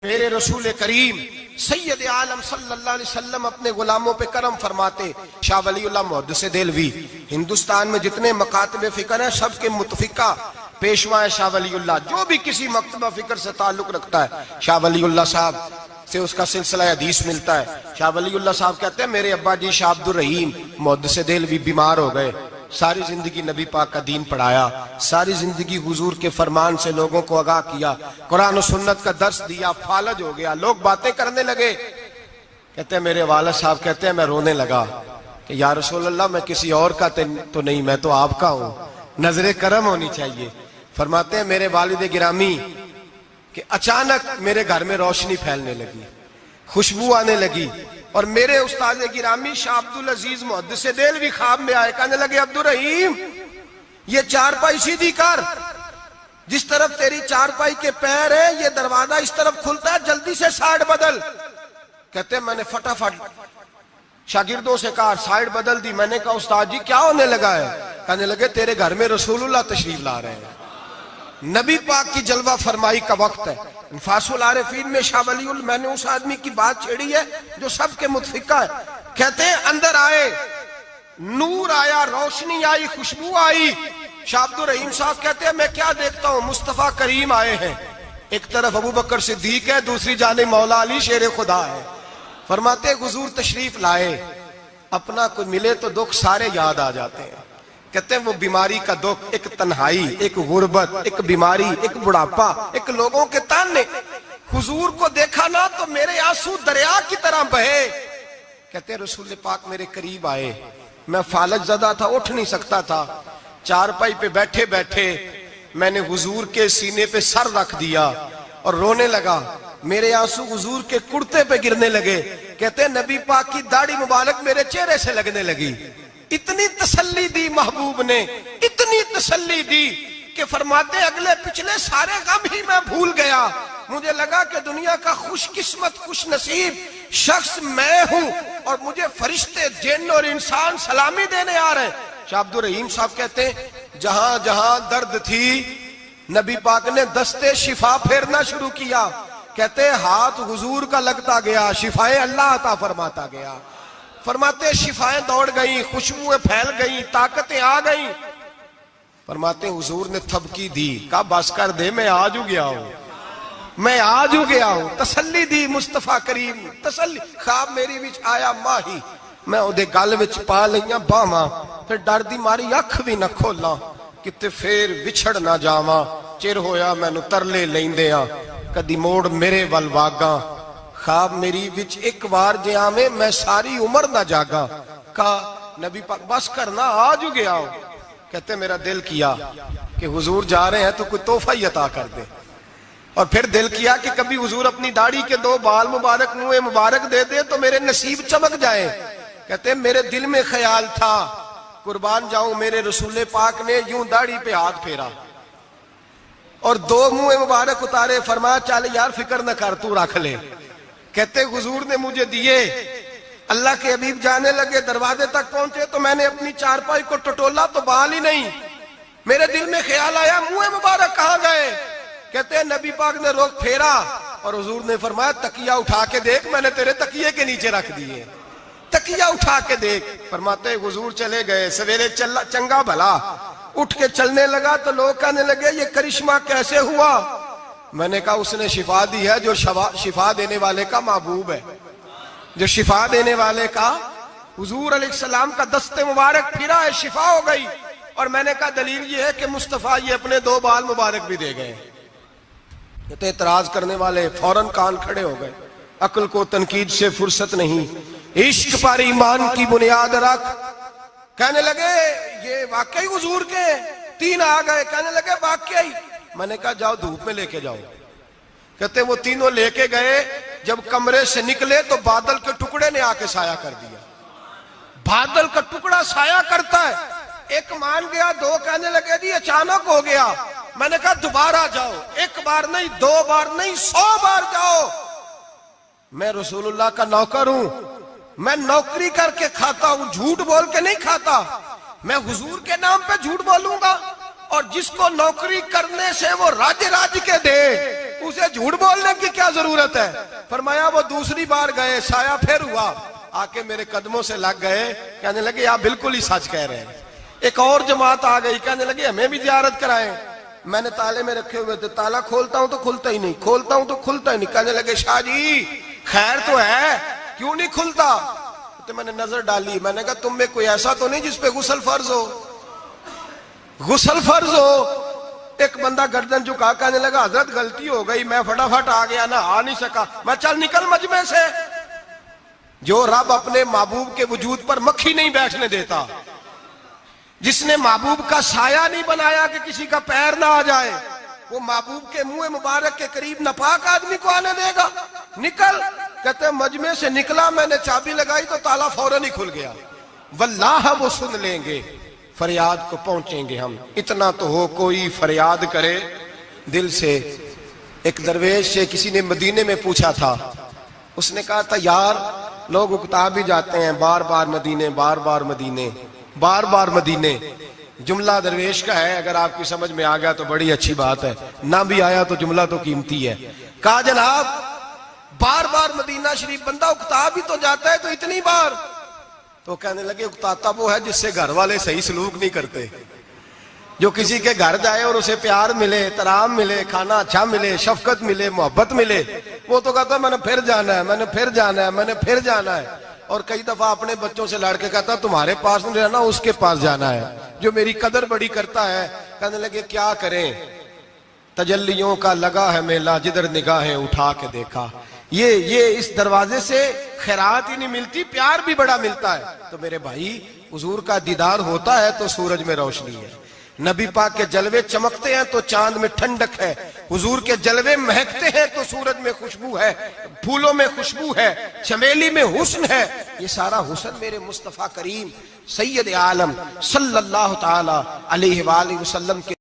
मेरे रसूल करीम सैयद आलम सल्लल्लाहु अलैहि वसल्लम अपने गुलामों पे करम फरमाते। शाह वलीउल्लाह मुहद्दिस देहलवी हिंदुस्तान में जितने मकातब फिक्र हैं सबके मुतफिका पेशवा है शाह वलीउल्लाह। जो भी किसी मकतबा फिक्र से ताल्लुक रखता है शाह वलीउल्लाह साहब से उसका सिलसिला हदीस मिलता है। शाह वलीउल्लाह साहब कहते हैं मेरे अब्बा जी शाह अब्दुर रहीम मुहद्दिस देहलवी बीमार हो गए। सारी जिंदगी नबी पाक का दीन पढ़ाया, सारी जिंदगी हुजूर के फरमान से लोगों को आगाह किया, कुरान और सुन्नत का दर्स दिया, फालज हो गया, लोग बातें करने लगे। कहते हैं मेरे वालिद साहब कहते हैं मैं रोने लगा कि या रसूल अल्लाह मैं किसी और का तो नहीं, मैं तो आपका हूं, नजरे करम होनी चाहिए। फरमाते हैं मेरे वालिद गिरामी कि अचानक मेरे घर में रोशनी फैलने लगी, खुशबू आने लगी और मेरे उस्ताद गिरामी शाह अब्दुल अजीज मुहद्दिस देहलवी ख्वाब में आए। कहने लगे अब्दुल रहीम ये चारपाई सीधी कर, जिस तरफ तेरी चारपाई के पैर है ये दरवाजा इस तरफ खुलता है, जल्दी से साइड बदल। कहते मैंने फटाफट शागिर्दों से कहा साइड बदल दी। मैंने कहा उस्ताद जी क्या होने लगा है? कहने लगे तेरे घर में रसूलुल्लाह तशरीफ ला रहे हैं, नबी पाक की जलवा फरमाई का वक्त है। फासुल आरिफीन में शाह वलीउल मैंने उस आदमी की बात छेड़ी है जो सबके मुतफिका है। कहते हैं अंदर आए, नूर आया, रोशनी आई, खुशबू आई। शाह अब्दुल रहीम साहब कहते हैं मैं क्या देखता हूं, मुस्तफा करीम आए हैं। एक तरफ अबू बकर सिद्दीक है, दूसरी जाने मौला अली शेर खुदा है। फरमाते हुजूर तशरीफ लाए, अपना कोई मिले तो दुख सारे याद आ जाते हैं। कहते हैं वो बीमारी का दुख, एक तन्हाई, एक गुर्बत, एक बीमारी, एक बुढ़ापा, एक लोगों के ताने। हुजूर को देखा ना तो मेरे आंसू दरिया की तरह बहे। कहते हैं रसूल पाक मेरे करीब आए, मैं फालज ज़दा था, उठ नहीं सकता था। चारपाई पे बैठे बैठे मैंने हुजूर के सीने पे सर रख दिया और रोने लगा। मेरे आंसू हुजूर के कुर्ते पे गिरने लगे। कहते हैं नबी पाक की दाढ़ी मुबारक मेरे चेहरे से लगने लगी। इतनी तसल्ली दी महबूब ने, इतनी तसल्ली दी कि फरमाते अगले पिछले सारे गम ही मैं भूल गया। मुझे लगा कि दुनिया का खुशकिस्मत खुश नसीब शख्स मैं हूं और मुझे फरिश्ते जिन्न और इंसान सलामी देने आ रहे हैं। शाह अब्दुल रहीम साहब कहते हैं जहां जहां दर्द थी नबी पाक ने दस्ते शिफा फेरना शुरू किया। कहते हाथ हुजूर का लगता गया, शिफाए अल्लाह अता फरमाता गया। फरमाते शिफाएं दौड़ गई, खुशबुएं फैल गई, ताकतें आ गई। फरमाते हुजूर ने थपकी दी, कहा बस कर दे, मैं आज हो गया हूं, मैं आज हो गया हूं। तसल्ली दी मुस्तफा करीम, तसल्ली। ख्वाब मेरी विच आया माही, मैं ओदे गल विच पा लईयां बावां, फिर डर दी मारी अख भी ना खोला किते फिर विछड़ ना जावां। चिर होया मैनू तरले लैंदे आ, कदी मोड़ मेरे वल वागा। ख्वाब मेरी विच एक बार जे आवे मैं सारी उम्र ना जागा। कहा नबी पाक बस करना, आज हो गया हो। कहते मेरा दिल किया कि हुजूर जा रहे हैं तो कोई तोहफा ही अता कर दे। और फिर दिल किया कि कभी हुजूर अपनी दाढ़ी के 2 बाल मुबारक मुंह मुबारक दे दे तो मेरे नसीब चमक जाए। कहते मेरे दिल में ख्याल था, कुर्बान जाऊं मेरे रसूल पाक ने यूं दाढ़ी पे हाथ फेरा और 2 मुंह मुबारक उतारे। फरमाया चल यार फिक्र न कर, तू रख ले। कहते हुजूर ने मुझे दिए। अल्लाह के हबीब जाने लगे, दरवाजे तक पहुंचे तो मैंने अपनी चारपाई को टटोला तो बाल ही नहीं। मेरे दिल में ख्याल आया मुंह मुबारक कहां गए? कहते हैं नबी पाक ने रोक फेरा और हुजूर ने फरमाया तकिया उठा के देख, मैंने तेरे तकिए के नीचे रख दिए, तकिया उठा के देख। फरमाते हुजूर चले गए। सवेरे चंगा भला उठ के चलने लगा तो लोग कहने लगे ये करिश्मा कैसे हुआ? मैंने कहा उसने शिफा दी है, जो शिफा देने वाले का महबूब है, जो शिफा देने वाले का हुजूर अलैहिस्सलाम का दस्ते मुबारक फिरा है, शिफा हो गई। और मैंने कहा दलील ये है कि मुस्तफा ये अपने 2 बाल मुबारक भी दे गए। तो एतराज करने वाले फौरन कान खड़े हो गए। अक्ल को तनकीद से फुर्सत नहीं, इश्क पर ईमान की बुनियाद रख। कहने लगे ये वाकई हुजूर के 3 आ गए। कहने लगे वाकई। मैंने कहा जाओ धूप में लेके जाओ। कहते वो तीनों लेके गए। जब कमरे से निकले तो बादल के टुकड़े ने आके साया कर दिया। बादल का टुकड़ा साया करता है। एक मान गया, 2 कहने लगे जी अचानक हो गया। मैंने कहा दोबारा जाओ, 1 बार नहीं, 2 बार नहीं, 100 बार जाओ। मैं रसूलुल्लाह का नौकर हूं, मैं नौकरी करके खाता हूं, झूठ बोल के नहीं खाता। मैं हुजूर के नाम पे झूठ बोलूंगा? और जिसको नौकरी करने से वो राज्य के दे उसे झूठ बोलने की क्या जरूरत है। फरमाया वो दूसरी बार गए, साया फिर हुआ, आके मेरे कदमों से लग गए, कहने लगे आप बिल्कुल ही सच कह रहे हैं। एक और जमात आ गई, कहने लगे हमें भी जियारत कराएं। मैंने ताले में रखे हुए थे, ताला खोलता हूं तो खुलता ही नहीं, खोलता हूं तो खुलता ही नहीं। कहने लगे शाह जी खैर तो है, क्यों नहीं खुलता? तो मैंने नजर डाली, मैंने कहा तुम में कोई ऐसा तो नहीं जिसपे गुस्ल फर्ज हो? गुस्ल फर्ज हो। एक बंदा गर्दन झुका, कहने लगा हजरत गलती हो गई, मैं फटाफट आ गया ना, आ नहीं सका। मैं चल निकल मजमे से। जो रब अपने महबूब के वजूद पर मक्खी नहीं बैठने देता, जिसने महबूब का साया नहीं बनाया कि किसी का पैर ना आ जाए, वो महबूब के मुंह मुबारक के करीब नापाक आदमी को आने देगा? निकल। कहते मजमे से निकला, मैंने चाबी लगाई तो ताला फौरन ही खुल गया। वल्लाह वो सुन लेंगे, फरियाद को पहुंचेंगे हम। इतना तो हो कोई फरियाद करे दिल से। एक दरवेश से किसी ने मदीने में पूछा था, उसने कहा था यार लोग उकता भी जाते हैं, बार बार मदीने, बार बार मदीने, बार बार मदीने। जुमला दरवेश का है, अगर आपकी समझ में आ गया तो बड़ी अच्छी बात है, ना भी आया तो जुमला तो कीमती है। कहा जनाब बार बार मदीना शरीफ बंदा उकता भी तो जाता है, तो इतनी बार? तो कहने लगे उकताता वो है जिससे घर वाले सही सलूक नहीं करते। जो किसी के घर जाए और उसे प्यार मिले, तराम मिले, खाना अच्छा मिले, शफकत मिले, मोहब्बत मिले, वो तो कहता मैंने फिर जाना है, मैंने फिर जाना है, मैंने फिर जाना है। और कई दफा अपने बच्चों से लड़के कहता तुम्हारे पास नहीं रहना, उसके पास जाना है जो मेरी कदर बड़ी करता है। कहने लगे क्या करें, तजल्लियों का लगा है मेला, जिधर निगाहें उठा के देखा। ये इस दरवाजे से खैरात ही नहीं मिलती, प्यार भी बड़ा मिलता है। तो मेरे भाई हुजूर का दीदार होता है तो सूरज में रोशनी है, नबी पाक के जलवे चमकते हैं तो चांद में ठंडक है, हुजूर के जलवे महकते हैं तो सूरज में खुशबू है, फूलों में खुशबू है, चमेली में हुस्न है। ये सारा हुस्न मेरे मुस्तफा करीम सैयद आलम सल्लल्लाहु ताला अलैहि वसल्लम के